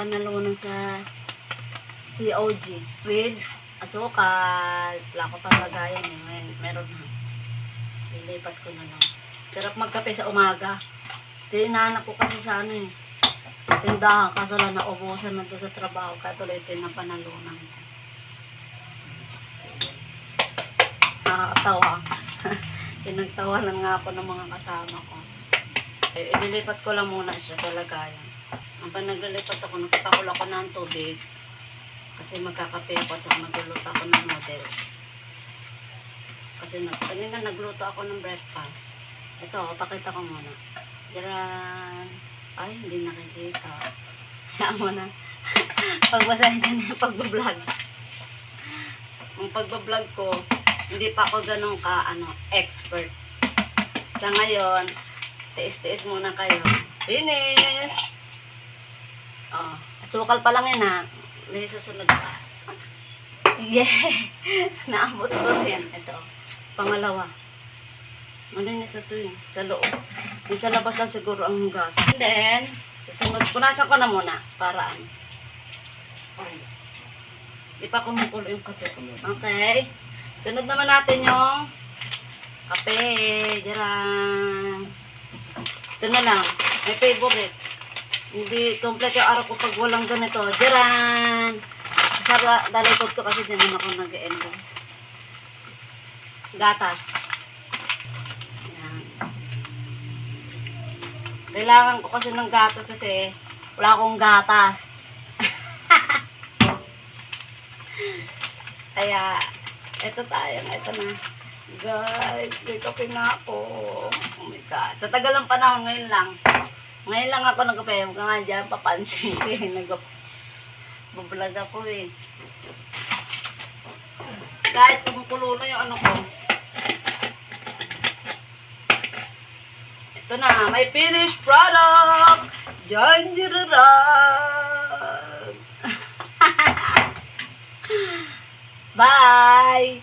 panalunan sa COG with asukal. Wala ko pang lagayan eh. Ngayon, meron na. Lilipat ko na lang. Sarap magkape sa umaga. Ito yung inaanap ko kasi sa ano eh. Tindahan. Kaso lang naubusan na doon sa trabaho. Kaya tuloy ito yung napanalunan ko. Nakakatawa. Pinagtawanan nga ako ng mga kasama ko. Ililipat ko lang muna siya sa lagayan. Habang naglilipat ako, nagpapakul ako ng tubig. Kasi magkakape ako at magluluto ako ng noodles. Kasi kanina nagluto ako ng breakfast. Ito, pakita ko muna. Diyan. Ay, hindi nakikita. Hayaan mo na. Pagbasahin siya na yung pagbablog. Ang pagbablog ko, hindi pa ako ganun expert. Sa ngayon, tiis-tiis muna kayo. Finish! Oh, asukal pa lang yan ha. May susunod pa. Yeah! Naabot ko rin. Ito. Pangalawa. Malinis na ito yun. Sa loob. Yung sa labas lang siguro ang gas. And then, susunod. Punasan ko na muna. Para ano. Di pa kumukulo yung kape. Okay. Sunod naman natin yung kape. Diyan. Ito na lang. My favorite. Hindi complete yung araw ko pag walang ganito. Diyan. Sa dalikod ko kasi din naman ako nag-endorse. Gatas. Yan. Kailangan ko kasi ng gatas kasi wala akong gatas. Kaya, ito tayo. Ito na. Guys, may kape na ako. Oh my God. Sa tagal ng panahon, ngayon lang. Ngayon lang ako nagkape. Huwag ka nga dyan, papansin ko eh. Nag-vlog ako eh. Guys, kumukulo na yung ano ko. Ito na, may finished product. Janjiraran. Bye!